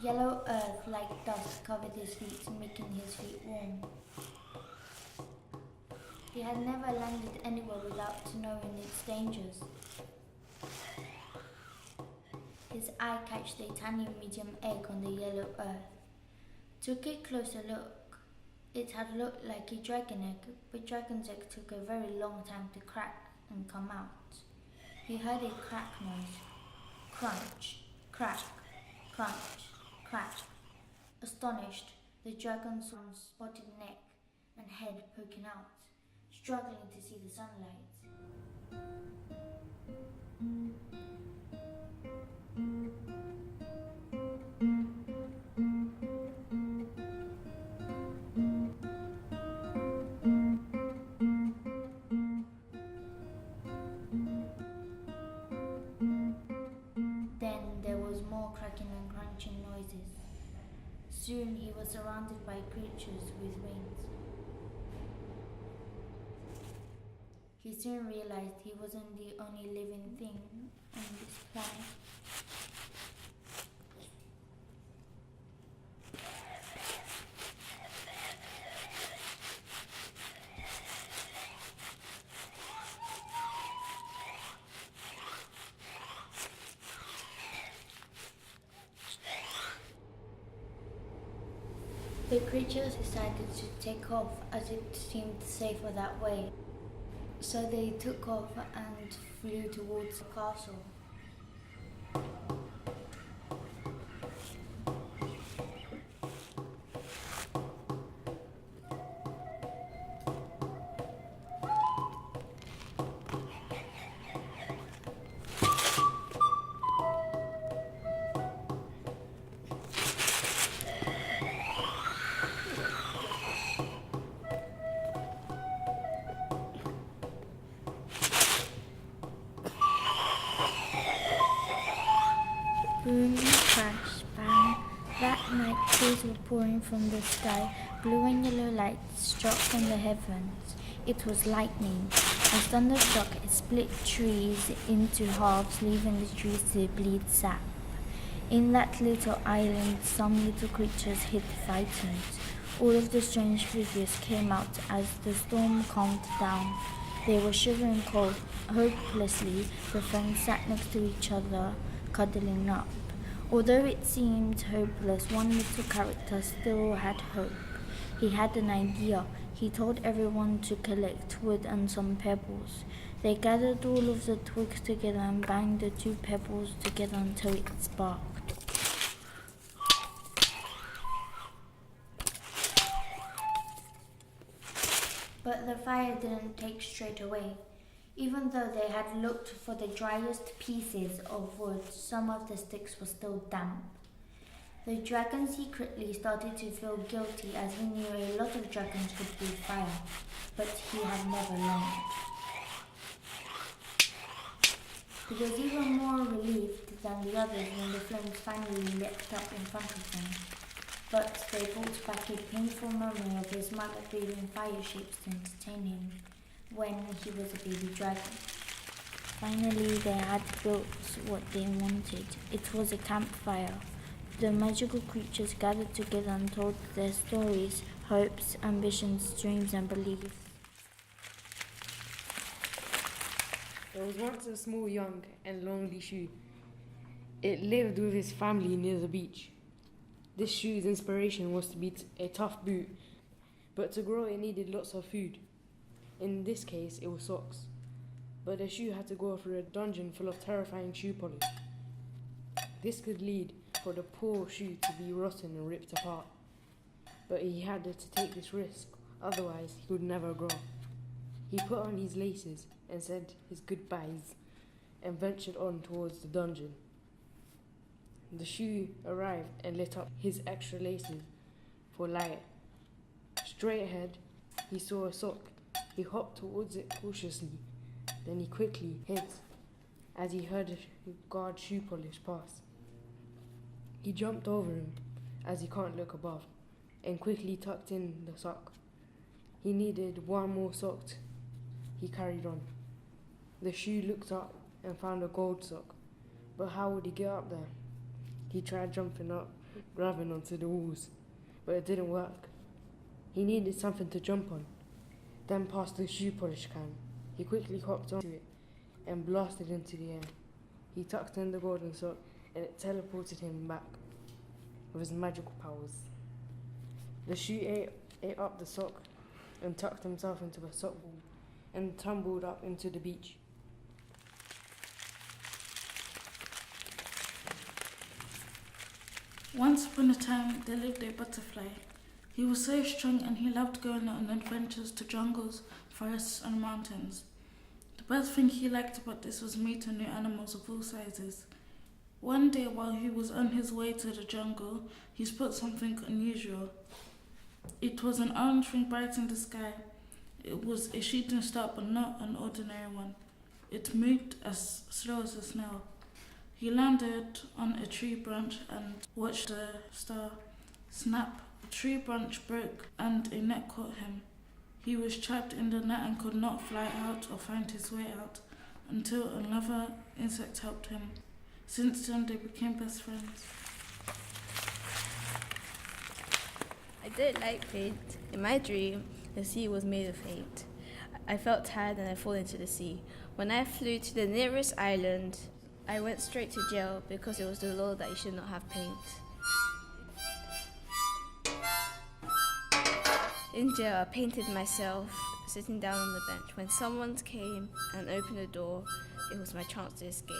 Yellow earth like dust covered his feet, making his feet warm. He had never landed anywhere without knowing its dangers. His eye catched a tiny medium egg on the yellow earth. Took a closer look. It had looked like a dragon egg, but dragon's egg took a very long time to crack and come out. He heard a crack noise. Crunch, crack, crunch, crack. Astonished, the dragon saw a spotted neck and head poking out, struggling to see the sunlight. Then there was more cracking and crunching noises. Soon he was surrounded by creatures with wings. He soon realized he wasn't the only living thing on this planet. The creatures decided to take off as it seemed safer that way. So they took off and flew towards the castle. Boom, crash, bang. That night tears were pouring from the sky. Blue and yellow lights struck from the heavens. It was lightning. As thunder struck, it split trees into halves, leaving the trees to bleed sap. In that little island, some little creatures hid frightened. All of the strange figures came out as the storm calmed down. They were shivering cold. Hopelessly, the friends sat next to each other, cuddling up. Although it seemed hopeless, one little character still had hope. He had an idea. He told everyone to collect wood and some pebbles. They gathered all of the twigs together and banged the two pebbles together until it sparked. But the fire didn't take straight away. Even though they had looked for the driest pieces of wood, some of the sticks were still damp. The dragon secretly started to feel guilty as he knew a lot of dragons could breathe fire, but he had never learned. He was even more relieved than the others when the flames finally leapt up in front of him. But they brought back a painful memory of his mother breathing fire shapes to entertain him when he was a baby dragon. Finally, they had built what they wanted. It was a campfire. The magical creatures gathered together and told their stories, hopes, ambitions, dreams, and beliefs. There was once a small, young, and lonely shoe. It lived with his family near the beach. This shoe's inspiration was to be a tough boot, but to grow it needed lots of food. In this case, it was socks. But the shoe had to go through a dungeon full of terrifying shoe polish. This could lead for the poor shoe to be rotten and ripped apart. But he had to take this risk, otherwise he would never grow. He put on his laces and said his goodbyes and ventured on towards the dungeon. The shoe arrived and lit up his extra laces for light. Straight ahead, he saw a sock. He hopped towards it cautiously. Then he quickly hid as he heard a guard shoe polish pass. He jumped over him as he can't look above and quickly tucked in the sock. He needed one more sock. He carried on. The shoe looked up and found a gold sock. But how would he get up there? He tried jumping up grabbing onto the walls, but it didn't work. He needed something to jump on, then past the shoe polish can. He quickly hopped onto it and blasted into the air. He tucked in the golden sock and it teleported him back with his magical powers. The shoe ate up the sock and tucked himself into a sock ball and tumbled up into the beach. Once upon a time, there lived a butterfly. He was so strong and he loved going on adventures to jungles, forests and mountains. The best thing he liked about this was meeting new animals of all sizes. One day while he was on his way to the jungle, he spotted something unusual. It was an orange thing bright in the sky. It was a shooting star but not an ordinary one. It moved as slow as a snail. He landed on a tree branch and watched the star snap. The tree branch broke and a net caught him. He was trapped in the net and could not fly out or find his way out until another insect helped him. Since then, they became best friends. I don't like paint. In my dream, the sea was made of paint. I felt tired and I fell into the sea. When I flew to the nearest island, I went straight to jail because it was the law that you should not have paint. In jail, I painted myself sitting down on the bench. When someone came and opened the door, it was my chance to escape.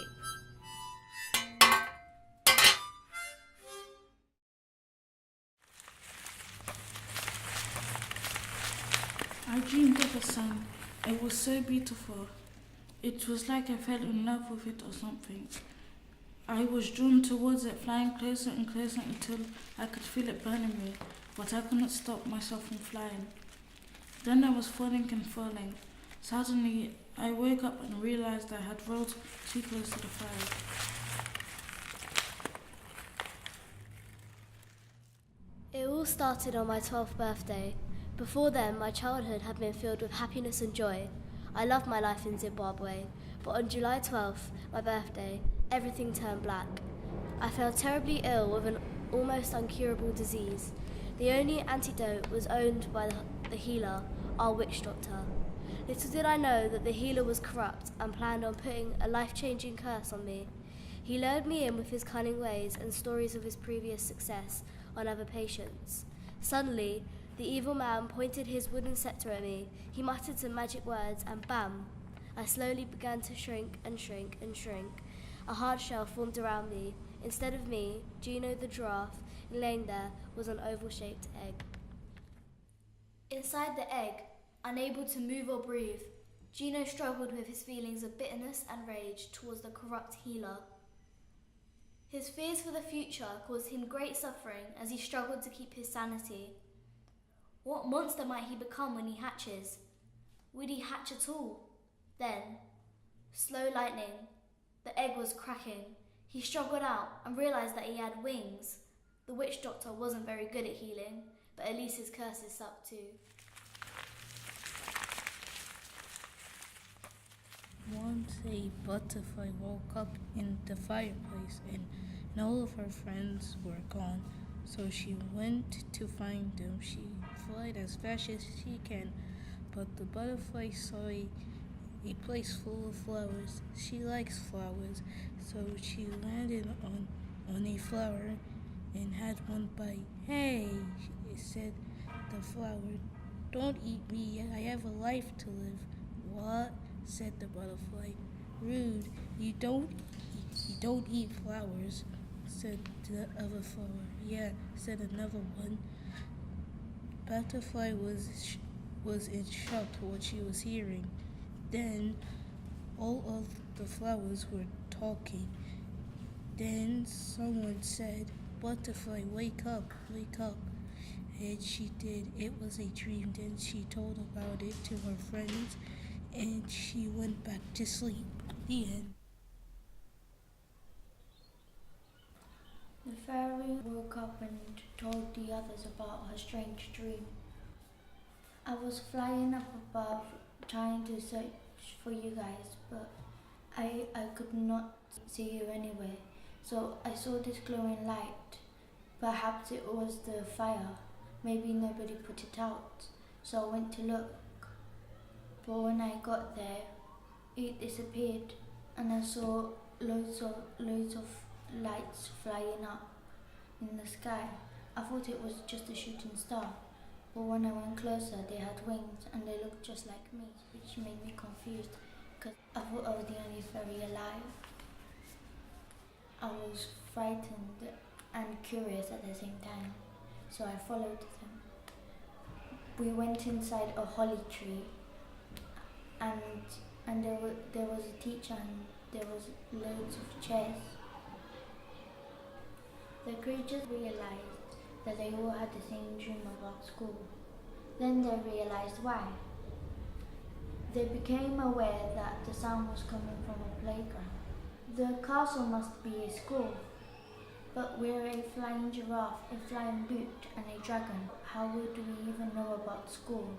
I dreamed of a sun. It was so beautiful. It was like I fell in love with it or something. I was drawn towards it, flying closer and closer until I could feel it burning me, but I couldn't stop myself from flying. Then I was falling and falling. Suddenly, I woke up and realized I had rolled too close to the fire. It all started on my 12th birthday. Before then, my childhood had been filled with happiness and joy. I loved my life in Zimbabwe, but on July 12th, my birthday, everything turned black. I fell terribly ill with an almost uncurable disease. The only antidote was owned by the healer, our witch doctor. Little did I know that the healer was corrupt and planned on putting a life-changing curse on me. He lured me in with his cunning ways and stories of his previous success on other patients. Suddenly, the evil man pointed his wooden scepter at me. He muttered some magic words and bam! I slowly began to shrink and shrink and shrink. A hard shell formed around me. Instead of me, Gino the giraffe, laying there, was an oval-shaped egg. Inside the egg, unable to move or breathe, Gino struggled with his feelings of bitterness and rage towards the corrupt healer. His fears for the future caused him great suffering as he struggled to keep his sanity. What monster might he become when he hatches? Would he hatch at all? Then, slow lightning. The egg was cracking. He struggled out and realised that he had wings. The witch doctor wasn't very good at healing, but at least his curses sucked too. Once a butterfly woke up in the fireplace and all of her friends were gone, so she went to find them. She flew as fast as she can, but the butterfly saw a place full of flowers. She likes flowers, so she landed on a flower and had one bite. "Hey," said the flower, "don't eat me, I have a life to live." "What?" said the butterfly. "Rude, you don't eat flowers," said the other flower. "Yeah," said another one. Butterfly was in shock to what she was hearing. Then all of the flowers were talking. Then someone said, "Butterfly, wake up, wake up." And she did. It was a dream. Then she told about it to her friends, and she went back to sleep. The end. The fairy woke up and told the others about her strange dream. I was flying up above trying to search for you guys, but I could not see you anyway. So I saw this glowing light, Perhaps it was the fire. Maybe nobody put it out. So I went to look. But when I got there, it disappeared and I saw loads of lights flying up in the sky. I thought it was just a shooting star. But when I went closer, they had wings and they looked just like me, which made me confused because I thought I was the only fairy alive. I was frightened and curious at the same time, so I followed them. We went inside a holly tree and there was a teacher and there was loads of chairs. The creatures realized that they all had the same dream about school. Then they realized why. They became aware that the sound was coming from a playground. The castle must be a school, but we're a flying giraffe, a flying boot, and a dragon. How would we even know about school?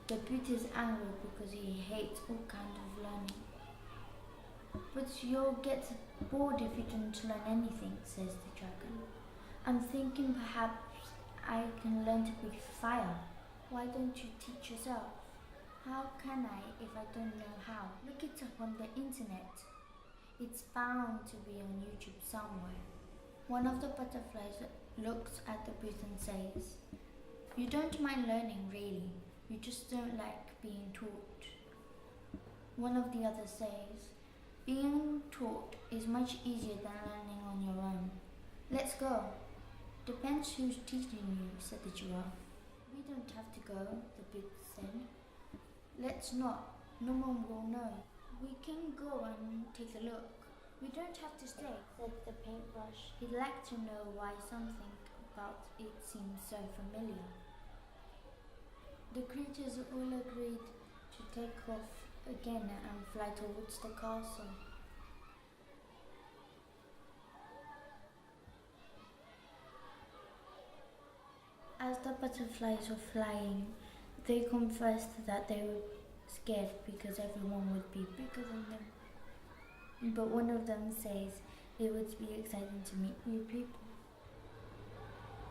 The boot is angry because he hates all kinds of learning. But you'll get bored if you don't learn anything, says the dragon. I'm thinking perhaps I can learn to breathe fire. Why don't you teach yourself? How can I if I don't know how? Look it up on the internet. It's bound to be on YouTube somewhere. One of the butterflies looks at the booth and says, "You don't mind learning, really. You just don't like being taught." One of the others says, "Being taught is much easier than learning on your own. Let's go." "Depends who's teaching you," said the giraffe. "We don't have to go," the booth said. "Let's not. No one will know. We can go and take a look. We don't have to stay," said the paintbrush. He'd like to know why something about it seemed so familiar. The creatures all agreed to take off again and fly towards the castle. As the butterflies were flying, they confessed that they were scared because everyone would be bigger than them. But one of them says it would be exciting to meet new people.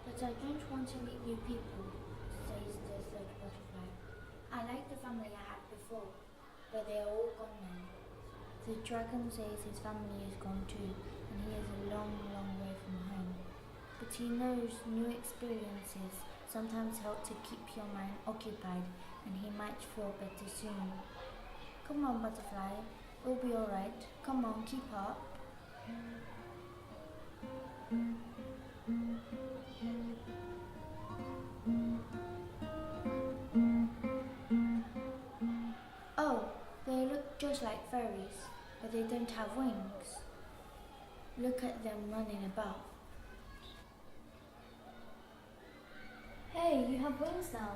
"But I don't want to meet new people," says the third butterfly. "I like the family I had before, but they are all gone now." The dragon says his family is gone too, and he is a long, long way from home. But he knows new experiences sometimes help to keep your mind occupied, and he might feel better soon. "Come on, butterfly, it'll be alright. Come on, keep up." "Oh, they look just like fairies, but they don't have wings. Look at them running about." "Hey, you have wings now.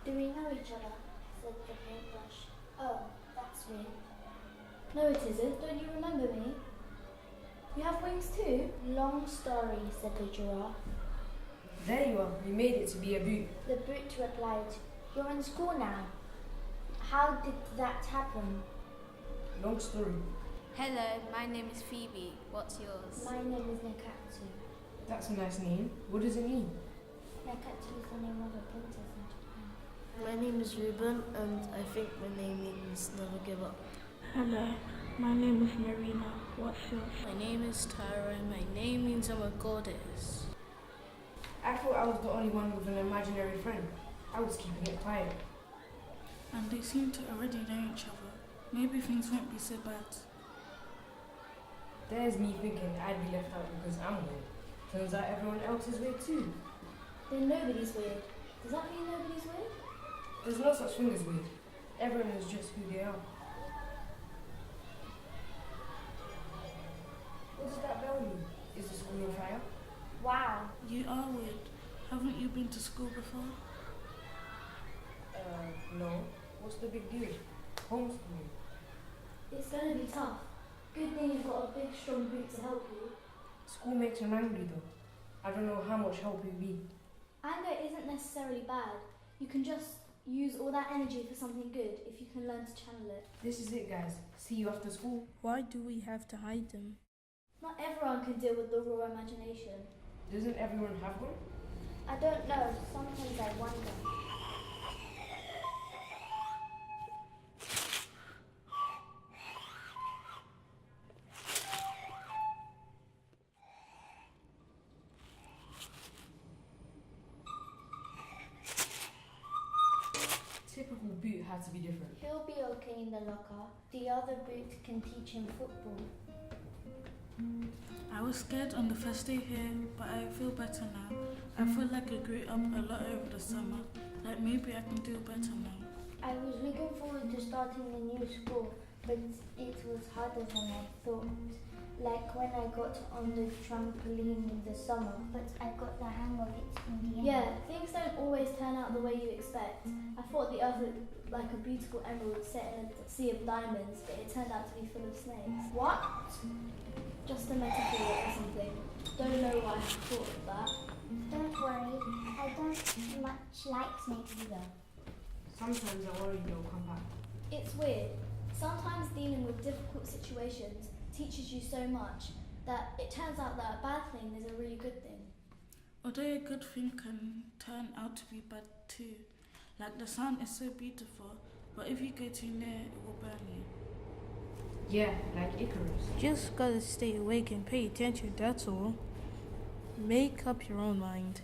Do we know each other?" said the paintbrush. "Oh, that's weird." "No, it isn't. Don't you remember me? You have wings too?" "Long story," said the giraffe. There you are, you made it to be a boot. The boot replied, "You're in school now. How did that happen?" Long story. Hello, my name is Phoebe. What's yours? "My name is Nekatsu." That's a nice name. What does it mean? Nekatsu is the name of a princess in Japan. My name is Ruben, and I think my name means never give up. Hello, my name is Marina. What's yours? My name is Tara and my name means I'm a goddess. I thought I was the only one with an imaginary friend. I was keeping it quiet. And they seem to already know each other. Maybe things won't be so bad. There's me thinking I'd be left out because I'm weird. Turns out everyone else is weird too. Then nobody's weird. Does that mean nobody's weird? There's no such thing as weird. Everyone is just who they are. What does that bell mean? Is the school on fire? Wow. You are weird. Haven't you been to school before? No. What's the big deal? Homeschooling. It's going to be tough. Good thing you've got a big strong boot to help you. School makes him angry though. I don't know how much help he'll be. Anger isn't necessarily bad. You can just use all that energy for something good if you can learn to channel it. This is it, guys. See you after school. Why do we have to hide them? Not everyone can deal with the raw imagination. Doesn't everyone have one? I don't know, sometimes I wonder. Typical boot had to be different. He'll be okay in the locker. The other boot can teach him football. I was scared on the first day here, but I feel better now. I feel like I grew up a lot over the summer. Like maybe I can do better now. I was looking forward to starting a new school, but it was harder than I thought. Like when I got on the trampoline in the summer. But I got the hang of it in the end. Yeah, things don't always turn out the way you expect. I thought the earth looked like a beautiful emerald set in a sea of diamonds, but it turned out to be full of snakes. What? Just a metaphor or something. Don't know why I thought of that. Don't worry, I don't much like snakes either. Sometimes I worry they'll come back. It's weird. Sometimes dealing with difficult situations teaches you so much that it turns out that a bad thing is a really good thing. Although a good thing can turn out to be bad too. Like the sun is so beautiful, but if you go too near, it will burn you. Yeah, like Icarus. Just gotta stay awake and pay attention, that's all. Make up your own mind.